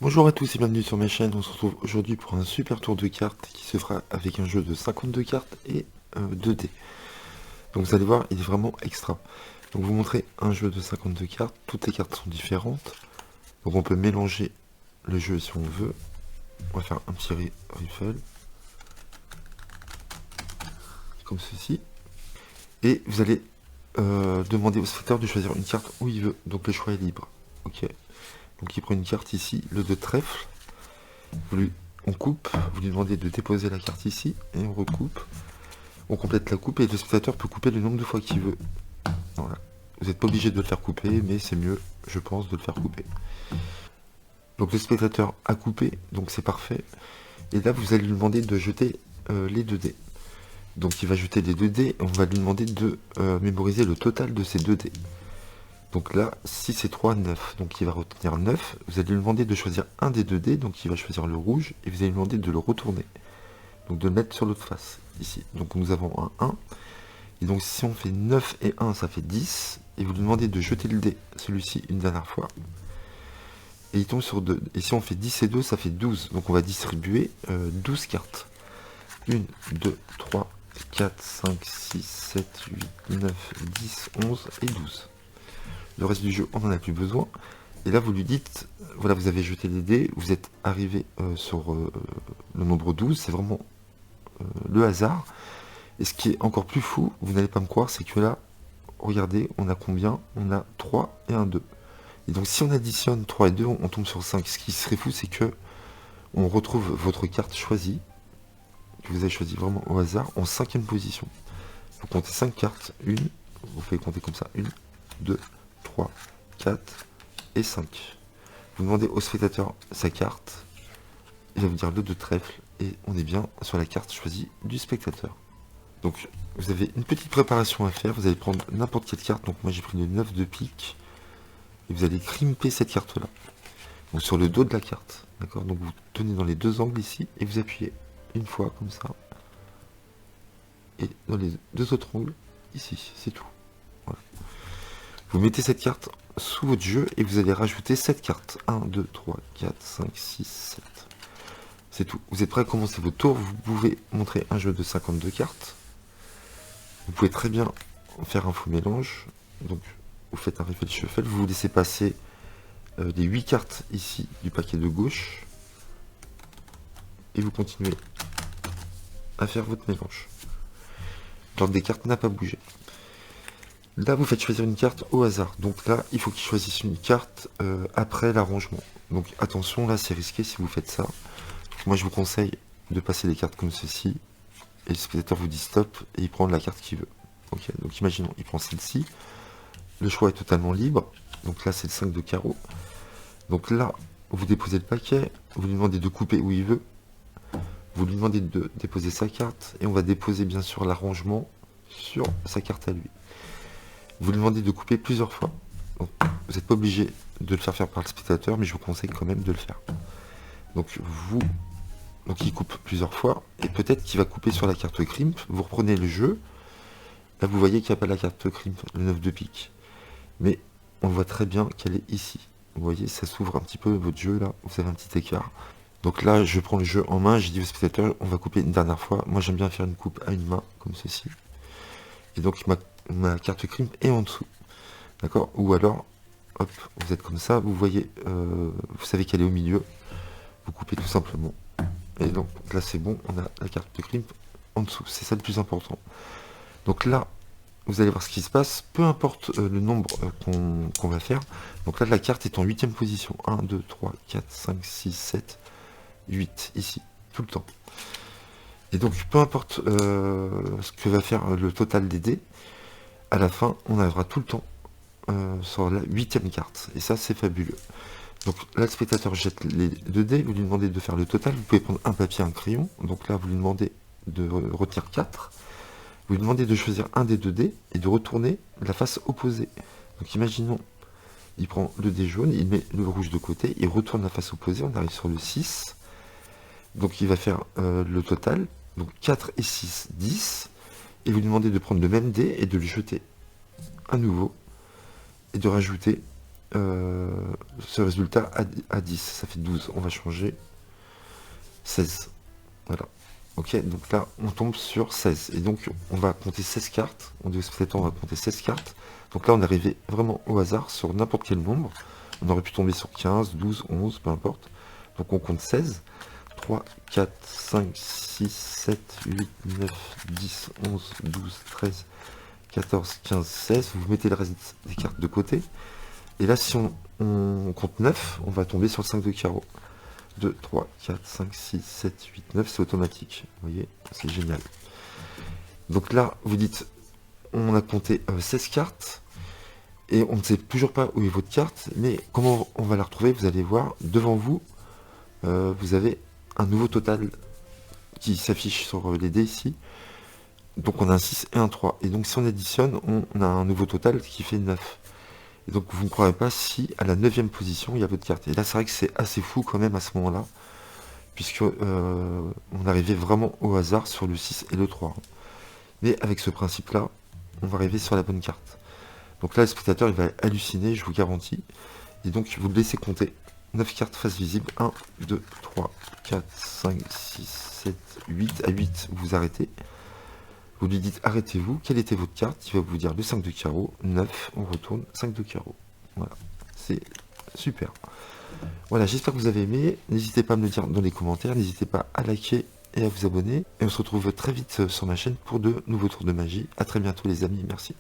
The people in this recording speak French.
Bonjour à tous et bienvenue sur ma chaîne. On se retrouve aujourd'hui pour un super tour de cartes qui se fera avec un jeu de 52 cartes et 2 dés. Donc vous allez voir, il est vraiment extra. Donc vous montrez un jeu de 52 cartes, toutes les cartes sont différentes. Donc on peut mélanger le jeu si on veut. On va faire un petit riffle, comme ceci. Et vous allez demander au spectateur de choisir une carte où il veut. Donc le choix est libre. Ok. Donc il prend une carte ici, le de trèfle. On coupe, vous lui demandez de déposer la carte ici, et on recoupe. On complète la coupe et le spectateur peut couper le nombre de fois qu'il veut. Voilà. Vous n'êtes pas obligé de le faire couper, mais c'est mieux, je pense, de le faire couper. Donc le spectateur a coupé, donc c'est parfait. Et là, vous allez lui demander de jeter les 2 dés. Donc il va jeter les 2 dés, et on va lui demander de mémoriser le total de ces 2 dés. Donc là, 6 et 3, 9. Donc il va retenir 9. Vous allez lui demander de choisir un des 2 dés, donc il va choisir le rouge, et vous allez lui demander de le retourner. Donc de le mettre sur l'autre face, ici. Donc nous avons un 1. Et donc si on fait 9 et 1, ça fait 10. Et vous lui demandez de jeter le dé, celui-ci, une dernière fois. Et il tombe sur 2. Et si on fait 10 et 2, ça fait 12. Donc on va distribuer 12 cartes. 1, 2, 3, 4, 5, 6, 7, 8, 9, 10, 11 et 12. Le reste du jeu, on n'en a plus besoin. Et là, vous lui dites, voilà, vous avez jeté les dés, vous êtes arrivé sur le nombre 12. C'est vraiment le hasard. Et ce qui est encore plus fou, vous n'allez pas me croire, c'est que là, regardez, on a combien? On a 3 et un 2. Et donc si on additionne 3 et 2, on tombe sur 5. Ce qui serait fou, c'est que on retrouve votre carte choisie, que vous avez choisi vraiment au hasard, en 5e position. Vous comptez 5 cartes, une, vous pouvez compter comme ça, 1, 2, 3, 4 et 5. Vous demandez au spectateur sa carte, il va vous dire le de trèfle, et on est bien sur la carte choisie du spectateur. Donc vous avez une petite préparation à faire, vous allez prendre n'importe quelle carte, donc moi j'ai pris le 9 de pique, et vous allez crimper cette carte là, donc sur le dos de la carte, d'accord. Donc vous tenez dans les deux angles ici, et vous appuyez une fois comme ça, et dans les deux autres angles, ici, c'est tout. Voilà. Vous mettez cette carte sous votre jeu, et vous allez rajouter 7 cartes, 1, 2, 3, 4, 5, 6, 7. C'est tout. Vous êtes prêt à commencer votre tour, vous pouvez montrer un jeu de 52 cartes. Vous pouvez très bien faire un faux mélange. Donc, vous faites un refill shuffle. Vous vous laissez passer les 8 cartes ici du paquet de gauche. Et vous continuez à faire votre mélange. L'ordre des cartes n'a pas bougé. Là, vous faites choisir une carte au hasard. Donc là, il faut qu'il choisisse une carte après l'arrangement. Donc attention, là, c'est risqué si vous faites ça. Donc, moi, je vous conseille de passer les cartes comme ceci. Et le spectateur vous dit stop et il prend la carte qu'il veut. Ok, donc imaginons, il prend celle-ci. Le choix est totalement libre. Donc là, c'est le 5 de carreau. Donc là, vous déposez le paquet. Vous lui demandez de couper où il veut. Vous lui demandez de déposer sa carte. Et on va déposer bien sûr l'arrangement sur sa carte à lui. Vous lui demandez de couper plusieurs fois. Donc, vous n'êtes pas obligé de le faire par le spectateur, mais je vous conseille quand même de le faire. Donc il coupe plusieurs fois. Et peut-être qu'il va couper sur la carte crimp. Vous reprenez le jeu. Là, vous voyez qu'il n'y a pas la carte crimp, le 9 de pique. Mais on voit très bien qu'elle est ici. Vous voyez, ça s'ouvre un petit peu votre jeu là, vous avez un petit écart. Donc là, je prends le jeu en main, j'ai dit au spectateur, on va couper une dernière fois. Moi, j'aime bien faire une coupe à une main, comme ceci. Et donc, ma carte crimp est en dessous. D'accord. Ou alors, hop, vous êtes comme ça, vous voyez, vous savez qu'elle est au milieu. Vous coupez tout simplement. Et donc là, c'est bon, on a la carte de crimp en dessous. C'est ça le plus important. Donc là, vous allez voir ce qui se passe, peu importe le nombre qu'on va faire. Donc là, la carte est en 8e position. 1, 2, 3, 4, 5, 6, 7, 8, ici, tout le temps. Et donc, peu importe ce que va faire le total des dés, à la fin, on arrivera tout le temps sur la 8e carte. Et ça, c'est fabuleux. Donc là, le spectateur jette les 2 dés, vous lui demandez de faire le total. Vous pouvez prendre un papier, un crayon. Donc là, vous lui demandez de retenir 4. Vous lui demandez de choisir un des 2 dés et de retourner la face opposée. Donc imaginons, il prend le dé jaune, il met le rouge de côté, il retourne la face opposée, on arrive sur le 6. Donc il va faire le total, donc 4 et 6, 10. Et vous lui demandez de prendre le même dé et de le jeter à nouveau. Et de rajouter ce résultat à 10, ça fait 12. On va changer 16. Voilà. Ok, donc là, on tombe sur 16. Et donc, on va compter 16 cartes. On dit au spectateur, on va compter 16 cartes. Donc là, on est arrivé vraiment au hasard sur n'importe quel nombre. On aurait pu tomber sur 15, 12, 11, peu importe. Donc on compte 16. 3, 4, 5, 6, 7, 8, 9, 10, 11, 12, 13, 14, 15, 16. Vous mettez le reste des cartes de côté. Et là, si on compte 9, on va tomber sur le 5 de carreau. 2, 3, 4, 5, 6, 7, 8, 9, c'est automatique. Vous voyez, c'est génial. Donc là, vous dites, on a compté 16 cartes, et on ne sait toujours pas où est votre carte, mais comment on va la retrouver, vous allez voir, devant vous, vous avez un nouveau total qui s'affiche sur les dés ici. Donc on a un 6 et un 3. Et donc si on additionne, on a un nouveau total qui fait 9. Et donc vous ne croirez pas si à la 9e position il y a votre carte. Et là c'est vrai que c'est assez fou quand même à ce moment-là, puisque on arrivait vraiment au hasard sur le 6 et le 3. Mais avec ce principe-là, on va arriver sur la bonne carte. Donc là le spectateur il va halluciner, je vous garantis. Et donc vous le laissez compter. 9 cartes face visible. 1, 2, 3, 4, 5, 6, 7, 8. À 8, vous vous arrêtez. Vous lui dites arrêtez-vous, quelle était votre carte? Il va vous dire le 5 de carreau, 9, on retourne, 5 de carreau. Voilà, c'est super. Voilà, j'espère que vous avez aimé. N'hésitez pas à me le dire dans les commentaires, n'hésitez pas à liker et à vous abonner. Et on se retrouve très vite sur ma chaîne pour de nouveaux tours de magie. A très bientôt les amis, merci.